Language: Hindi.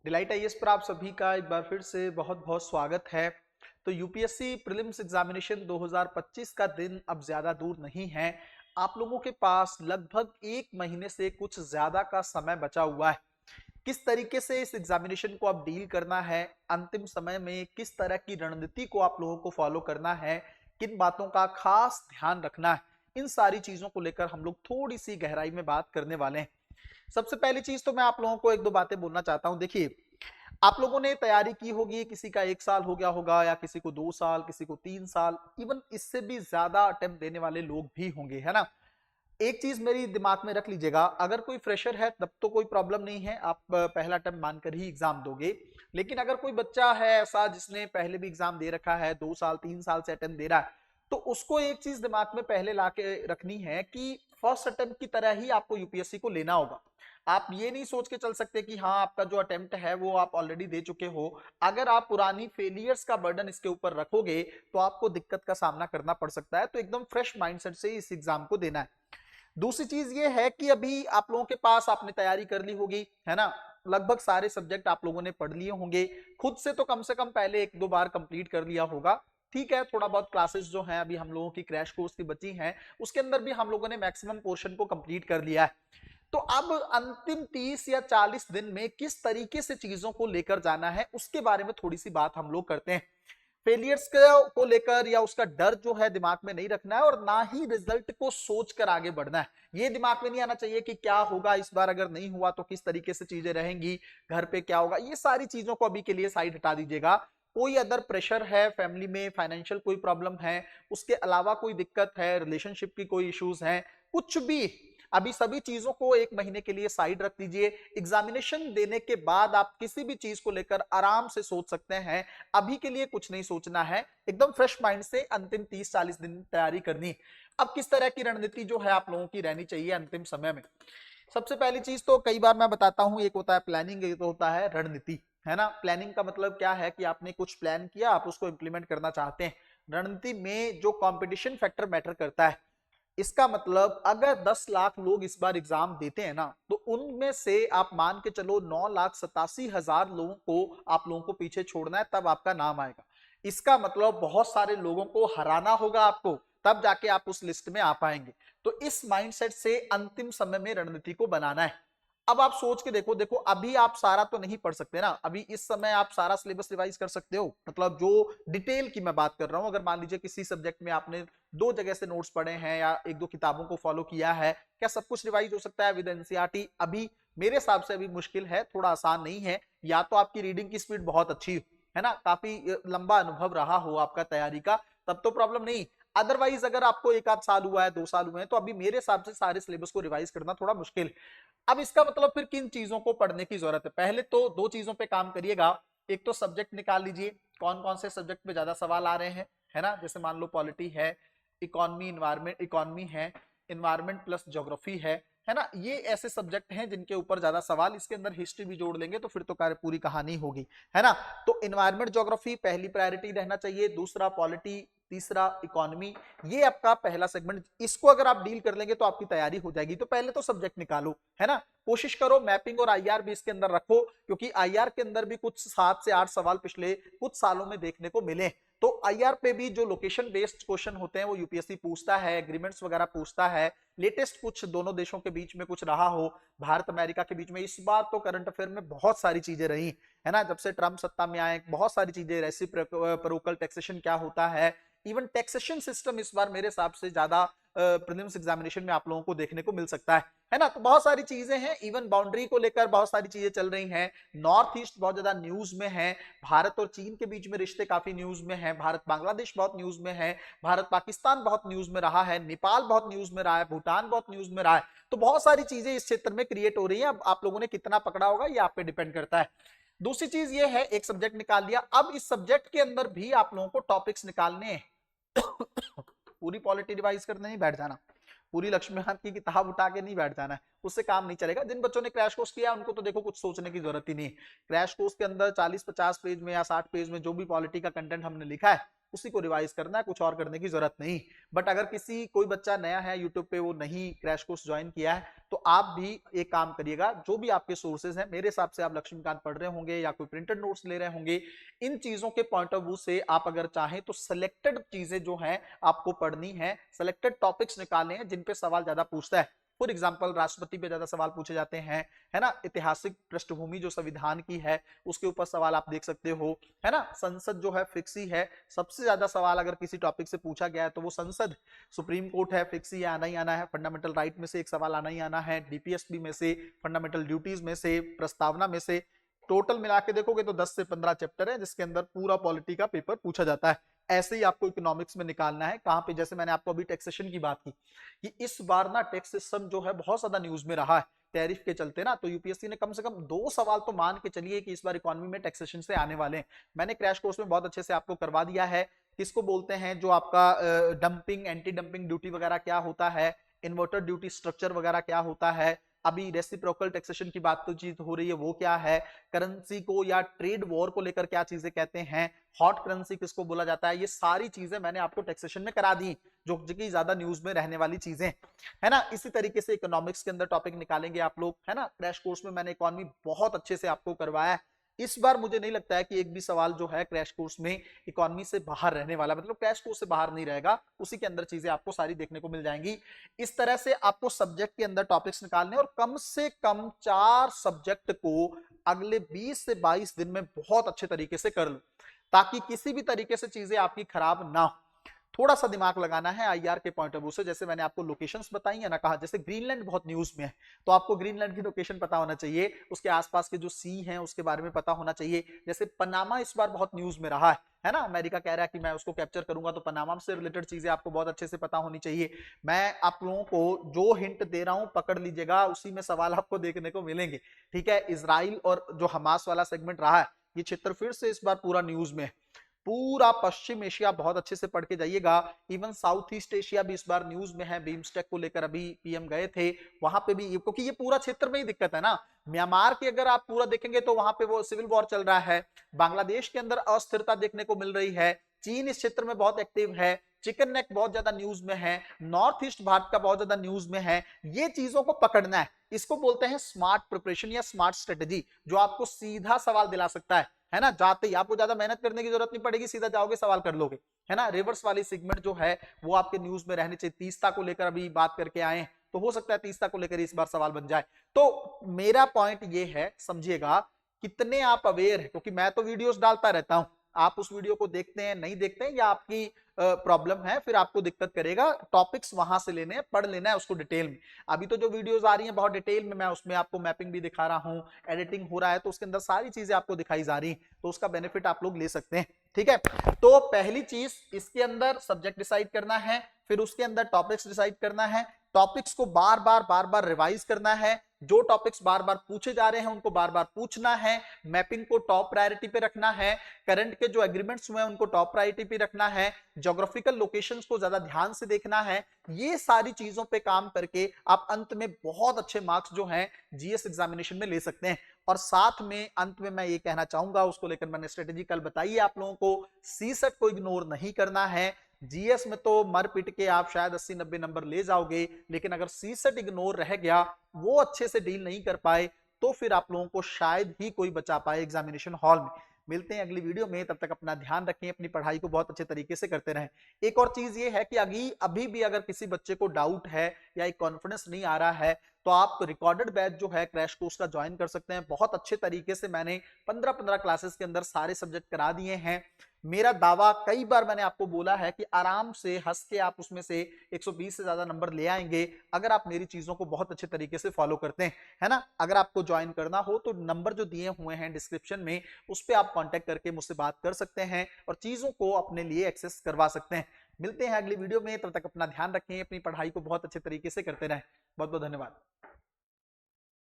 डिलाइट आईएएस पर आप सभी का एक बार फिर से बहुत बहुत स्वागत है। तो यूपीएससी प्रीलिम्स एग्जामिनेशन 2025 का दिन अब ज्यादा दूर नहीं है। आप लोगों के पास लगभग एक महीने से कुछ ज्यादा का समय बचा हुआ है। किस तरीके से इस एग्जामिनेशन को अब डील करना है, अंतिम समय में किस तरह की रणनीति को आप लोगों को फॉलो करना है, किन बातों का खास ध्यान रखना है, इन सारी चीजों को लेकर हम लोग थोड़ी सी गहराई में बात करने वाले हैं। सबसे पहली चीज तो मैं आप लोगों को एक दो बातें बोलना चाहता हूं। देखिए, आप लोगों ने तैयारी की होगी, किसी का 1 साल हो गया होगा या किसी को 2 साल, किसी को 3 साल, इवन इससे भी ज्यादा अटेम्प्ट देने वाले लोग भी होंगे, है ना। एक चीज मेरी दिमाग में रख लीजिएगा, अगर कोई फ्रेशर है तब तो कोई प्रॉब्लम नहीं है, आप पहला अटेम्प्ट मानकर ही एग्जाम दोगे। लेकिन अगर कोई बच्चा है ऐसा जिसने पहले भी एग्जाम दे रखा है, 2 साल 3 साल से अटेम्प्ट दे रहा है, तो उसको एक चीज दिमाग में पहले ला के रखनी है कि फर्स्ट अटेम्प्ट की तरह ही आपको यूपीएससी को लेना होगा। आप ये नहीं सोच के चल सकते कि हाँ आपका जो अटेम्प्ट है वो आप ऑलरेडी दे चुके हो। अगर आप पुरानी फेलियर्स का बर्डन इसके ऊपर रखोगे तो आपको दिक्कत का सामना करना पड़ सकता है। तो एकदम फ्रेश माइंडसेट से इस एग्जाम को देना है। दूसरी चीज ये है कि अभी आप लोगों के पास आपने तैयारी कर ली होगी, है ना। लगभग सारे सब्जेक्ट आप लोगों ने पढ़ लिए होंगे, खुद से कम पहले एक दो बार कंप्लीट कर लिया होगा। ठीक है, थोड़ा बहुत क्लासेस जो हैं अभी हम लोगों की क्रैश कोर्स की बची हैं, उसके अंदर भी हम लोगों ने मैक्सिमम पोर्शन को कंप्लीट कर लिया है। तो अब अंतिम 30 या 40 दिन में किस तरीके से चीजों को लेकर जाना है उसके बारे में थोड़ी सी बात हम लोग करते हैं। फेलियर्स को लेकर या उसका डर जो है दिमाग में नहीं रखना है, और ना ही रिजल्ट को सोच कर आगे बढ़ना है। ये दिमाग में नहीं आना चाहिए कि क्या होगा इस बार, अगर नहीं हुआ तो किस तरीके से चीजें रहेंगी, घर पे क्या होगा। ये सारी चीजों को अभी के लिए साइड हटा दीजिएगा। कोई अदर प्रेशर है फैमिली में, फाइनेंशियल कोई प्रॉब्लम है, उसके अलावा कोई दिक्कत है, रिलेशनशिप की कोई इश्यूज हैं, कुछ भी, अभी सभी चीजों को एक महीने के लिए साइड रख दीजिए। एग्जामिनेशन देने के बाद आप किसी भी चीज को लेकर आराम से सोच सकते हैं। अभी के लिए कुछ नहीं सोचना है, एकदम फ्रेश माइंड से अंतिम 30-40 दिन तैयारी करनी। अब किस तरह की रणनीति जो है आप लोगों की रहनी चाहिए अंतिम समय में। सबसे पहली चीज तो कई बार मैं बताता हूं, एक होता है प्लानिंग, एक तो होता है रणनीति, है ना। प्लानिंग का मतलब क्या है कि आपने कुछ प्लान किया, आप उसको इंप्लीमेंट करना चाहते हैं। रणनीति में जो कंपटीशन फैक्टर मैटर करता है, इसका मतलब अगर 10 लाख लोग इस बार एग्जाम देते हैं ना, तो उनमें से आप मान के चलो 9,87,000 लोगों को आप लोगों को पीछे छोड़ना है, तब आपका नाम आएगा। इसका मतलब बहुत सारे लोगों को हराना होगा आपको, तब जाके आप उस लिस्ट में आ पाएंगे। तो इस माइंडसेट से अंतिम समय में रणनीति को बनाना है। अब आप सोच के देखो, देखो अभी आप सारा तो नहीं पढ़ सकते ना, अभी इस समय आप सारा सिलेबस रिवाइज कर सकते हो, मतलब जो डिटेल की मैं बात कर रहा हूं। अगर मान लीजिए किसी सब्जेक्ट में आपने 2 जगह से नोट्स पढ़े हैं या एक दो किताबों को फॉलो किया है, क्या सब कुछ रिवाइज हो सकता है विद एनसीईआरटी? अभी मेरे हिसाब से अभी मुश्किल है, थोड़ा आसान नहीं है। या तो आपकी रीडिंग की स्पीड बहुत अच्छी है ना, काफी लंबा अनुभव रहा हो आपका तैयारी का, तब तो प्रॉब्लम नहीं। अदरवाइज अगर आपको 1 आध साल हुआ है, 2 साल हुए हैं, तो अभी मेरे हिसाब से सारे सिलेबस को रिवाइज करना थोड़ा मुश्किल। अब इसका मतलब फिर किन चीजों को पढ़ने की जरूरत है? पहले तो 2 चीजों पे काम करिएगा। एक तो सब्जेक्ट निकाल लीजिए, कौन कौन से सब्जेक्ट पे ज्यादा सवाल आ रहे हैं, है ना। जैसे मान लो पॉलिटी है, इकोनॉमी है, इन्वायरमेंट प्लस ज्योग्राफी है ना। ये ऐसे सब्जेक्ट हैं जिनके ऊपर ज्यादा सवाल, इसके अंदर हिस्ट्री भी जोड़ लेंगे तो फिर तो पूरी कहानी होगी, है ना। तो इन्वायरमेंट ज्योग्राफी पहली प्रायोरिटी रहना चाहिए, दूसरा पॉलिटी, तीसरा इकोनॉमी। ये आपका पहला सेगमेंट, इसको अगर आप डील कर लेंगे तो आपकी तैयारी हो जाएगी। तो पहले तो सब्जेक्ट निकालो, है ना। कोशिश करो मैपिंग और आईआर भी इसके अंदर रखो, क्योंकि आईआर के अंदर भी कुछ 7 से 8 सवाल पिछले कुछ सालों में देखने को मिले। तो आईआर पे भी जो लोकेशन बेस्ड क्वेश्चन होते हैं वो यूपीएससी पूछता है, एग्रीमेंट्स वगैरह पूछता है। लेटेस्ट कुछ दोनों देशों के बीच में कुछ रहा हो, भारत अमेरिका के बीच में, इस बार तो करंट अफेयर में बहुत सारी चीजें रही, है ना। जब से ट्रम्प सत्ता में आए बहुत सारी चीजें, रेसिप्रोकल टैक्सेशन क्या होता है, इवन टैक्सेशन सिस्टम इस बार मेरे हिसाब से ज्यादा प्रीलिम्स एग्जामिनेशन में आप लोगों को देखने को मिल सकता है ना। तो बहुत सारी चीजें हैं, इवन बाउंड्री को लेकर बहुत सारी चीजें चल रही हैं। नॉर्थ ईस्ट बहुत ज्यादा न्यूज में है, भारत और चीन के बीच में रिश्ते काफी न्यूज में है, भारत बांग्लादेश बहुत न्यूज में है, भारत पाकिस्तान बहुत न्यूज में रहा है, नेपाल बहुत न्यूज में रहा है, भूटान बहुत न्यूज में रहा है। तो बहुत सारी चीजें इस क्षेत्र में क्रिएट हो रही है। अब आप लोगों ने कितना पकड़ा होगा ये आप पे डिपेंड करता है। दूसरी चीज ये है, एक सब्जेक्ट निकाल लिया, अब इस सब्जेक्ट के अंदर भी आप लोगों को टॉपिक्स निकालने हैं। पूरी पॉलिटी रिवाइज करने नहीं बैठ जाना, पूरी लक्ष्मीकांत की किताब उठा के नहीं बैठ जाना है, उससे काम नहीं चलेगा। जिन बच्चों ने क्रैश कोर्स किया उनको तो देखो कुछ सोचने की जरूरत ही नहीं है। क्रैश कोर्स के अंदर 40-50 पेज में या 60 पेज में जो भी पॉलिटी का कंटेंट हमने लिखा है उसी को रिवाइज करना है, कुछ और करने की जरूरत नहीं। बट अगर कोई बच्चा नया है यूट्यूब पे, वो नहीं क्रैश कोर्स ज्वाइन किया है, तो आप भी एक काम करिएगा, जो भी आपके सोर्सेज हैं, मेरे हिसाब से आप लक्ष्मीकांत पढ़ रहे होंगे या कोई प्रिंटेड नोट्स ले रहे होंगे, इन चीजों के पॉइंट ऑफ व्यू से आप अगर चाहें तो सिलेक्टेड चीजें जो हैं आपको पढ़नी है, सिलेक्टेड टॉपिक्स निकालने हैं जिन पे सवाल ज्यादा पूछता है। फॉर एग्जाम्पल राष्ट्रपति पे ज्यादा सवाल पूछे जाते हैं, है ना, ऐतिहासिक पृष्ठभूमि जो संविधान की है उसके ऊपर सवाल आप देख सकते हो, है ना, संसद जो है फिक्स ही है, सबसे ज्यादा सवाल अगर किसी टॉपिक से पूछा गया है तो वो संसद, सुप्रीम कोर्ट है, फिक्स ही आना ही आना है, फंडामेंटल राइट में से एक सवाल आना ही आना है, डीपीएसपी में से, फंडामेंटल ड्यूटीज में से, प्रस्तावना में से, टोटल मिला के देखोगे तो 10 से 15 चैप्टर है जिसके अंदर पूरा पॉलिटी का पेपर पूछा जाता है। ऐसे ही आपको इकोनॉमिक्स में निकालना है, कहां पे, जैसे मैंने आपको अभी टैक्सेशन की बात की कि इस बार ना टैक्स सिस्टम जो है बहुत ज्यादा न्यूज में रहा है टैरिफ के चलते ना, तो यूपीएससी ने कम से कम 2 सवाल तो मान के चलिए कि इस बार इकोनॉमी में टैक्सेशन से आने वाले हैं। मैंने क्रैश कोर्स में बहुत अच्छे से आपको करवा दिया है, किसको बोलते हैं, जो आपका डंपिंग, एंटी डंपिंग ड्यूटी वगैरह क्या होता है, इन्वर्टर ड्यूटी स्ट्रक्चर वगैरह क्या होता है, अभी रेसिप्रोकल टैक्सेशन की बातचीत हो रही है वो क्या है, करेंसी को या ट्रेड वॉर को लेकर क्या चीजें कहते हैं, हॉट करेंसी किसको बोला जाता है, ये सारी चीजें मैंने आपको टैक्सेशन में करा दी, जो कि ज्यादा न्यूज में रहने वाली चीजें है ना। इसी तरीके से इकोनॉमिक्स के अंदर टॉपिक निकालेंगे आप लोग, है ना। क्रैश कोर्स में मैंने इकोनॉमी बहुत अच्छे से आपको करवाया है। इस बार मुझे नहीं लगता है कि एक भी सवाल जो है क्रैश कोर्स में इकोनॉमी से बाहर रहने वाला, मतलब क्रैश कोर्स से बाहर नहीं रहेगा, उसी के अंदर चीजें आपको सारी देखने को मिल जाएंगी। इस तरह से आपको सब्जेक्ट के अंदर टॉपिक्स निकालने और कम से कम 4 सब्जेक्ट को अगले 20 से 22 दिन में बहुत अच्छे तरीके से कर लो, ताकि किसी भी तरीके से चीजें आपकी खराब ना हो। थोड़ा सा दिमाग लगाना है आईआर के पॉइंट ऑफ व्यू से, जैसे मैंने आपको लोकेशंस बताई है ना, कहा जैसे ग्रीनलैंड बहुत न्यूज में है, तो आपको ग्रीनलैंड की लोकेशन पता होना चाहिए, उसके आसपास के जो सी हैं उसके बारे में पता होना चाहिए। जैसे पनामा इस बार बहुत न्यूज में रहा है ना, अमेरिका कह रहा है कि मैं उसको कैप्चर करूंगा, तो पनामा से रिलेटेड चीजें आपको बहुत अच्छे से पता होनी चाहिए। मैं आप लोगों को जो हिंट दे रहा हूं पकड़ लीजिएगा, उसी में सवाल आपको देखने को मिलेंगे, ठीक है। इजराइल और जो हमास वाला सेगमेंट रहा है, ये क्षेत्र फिर से इस बार पूरा न्यूज में है। पूरा पश्चिम एशिया बहुत अच्छे से पढ़ के जाइएगा, इवन साउथ ईस्ट एशिया भी इस बार न्यूज में है, बीमस्टेक को लेकर अभी पीएम गए थे, वहां पे भी, क्योंकि ये पूरा क्षेत्र में ही दिक्कत है ना। म्यांमार की अगर आप पूरा देखेंगे तो वहां पे वो सिविल वॉर चल रहा है, बांग्लादेश के अंदर अस्थिरता देखने को मिल रही है, चीन इस क्षेत्र में बहुत एक्टिव है, चिकन नेक बहुत ज्यादा न्यूज में है, नॉर्थ ईस्ट भारत का बहुत ज्यादा न्यूज में है। ये चीजों को पकड़ना है, इसको बोलते हैं स्मार्ट प्रिपरेशन या स्मार्ट स्ट्रेटेजी, जो आपको सीधा सवाल दिला सकता है ना। जाते ही आपको ज्यादा मेहनत करने की जरूरत नहीं पड़ेगी, सीधा जाओगे सवाल कर लोगे, है ना। रिवर्स वाली सेगमेंट जो है वो आपके न्यूज में रहनी चाहिए। तीस्ता को लेकर अभी बात करके आए, तो हो सकता है तीस्ता को लेकर इस बार सवाल बन जाए। तो मेरा पॉइंट ये है, समझिएगा कितने आप अवेयर है, क्योंकि मैं तो वीडियोस डालता रहता हूं, आप उस वीडियो को देखते हैं नहीं देखते हैं या आपकी प्रॉब्लम है, फिर आपको दिक्कत करेगा। टॉपिक्स वहां से लेने हैं, पढ़ लेना है उसको डिटेल में। अभी तो जो वीडियोस आ रही हैं बहुत डिटेल में, मैं उसमें आपको मैपिंग भी दिखा रहा हूं, एडिटिंग हो रहा है, तो उसके अंदर सारी चीजें आपको दिखाई जा रही हैं, तो उसका बेनिफिट आप लोग ले सकते हैं, ठीक है। तो पहली चीज, इसके अंदर सब्जेक्ट डिसाइड करना है, फिर उसके अंदर टॉपिक्स डिसाइड करना है, टॉपिक्स को बार बार रिवाइज करना है, जो टॉपिक्स बार बार पूछे जा रहे हैं उनको बार बार पूछना है, मैपिंग को टॉप प्रायोरिटी पे रखना है, करंट के जो एग्रीमेंट्स हुए हैं उनको टॉप प्रायोरिटी पे रखना है, ज्योग्राफिकल लोकेशंस को ज्यादा ध्यान से देखना है। ये सारी चीजों पे काम करके आप अंत में बहुत अच्छे मार्क्स जो हैं जीएस एग्जामिनेशन में ले सकते हैं। और साथ में अंत में मैं ये कहना चाहूंगा, उसको लेकर मैंने स्ट्रेटेजी कल बताई है आप लोगों को, सीसेट को इग्नोर नहीं करना है। जीएस में तो मर पिट के आप शायद 80-90 नंबर ले जाओगे, लेकिन अगर सीसेट इग्नोर रह गया, वो अच्छे से डील नहीं कर पाए, तो फिर आप लोगों को शायद ही कोई बचा पाए एग्जामिनेशन हॉल में। मिलते हैं अगली वीडियो में, तब तक अपना ध्यान रखें, अपनी पढ़ाई को बहुत अच्छे तरीके से करते रहें। एक और चीज ये है कि अभी भी अगर किसी बच्चे को डाउट है या एक कॉन्फिडेंस नहीं आ रहा है, तो आप रिकॉर्डेड बैच जो है क्रैश कोर्स का ज्वाइन कर सकते हैं। बहुत अच्छे तरीके से मैंने 15-15 क्लासेस के अंदर सारे सब्जेक्ट करा दिए हैं। मेरा दावा, कई बार मैंने आपको बोला है कि आराम से हंस के आप उसमें से 120 से ज्यादा नंबर ले आएंगे, अगर आप मेरी चीजों को बहुत अच्छे तरीके से फॉलो करते हैं, है ना। अगर आपको ज्वाइन करना हो तो नंबर जो दिए हुए हैं डिस्क्रिप्शन में, उस पर आप कांटेक्ट करके मुझसे बात कर सकते हैं और चीजों को अपने लिए एक्सेस करवा सकते हैं। मिलते हैं अगली वीडियो में, तब तक अपना ध्यान रखें, अपनी पढ़ाई को बहुत अच्छे तरीके से करते रहें। बहुत बहुत धन्यवाद।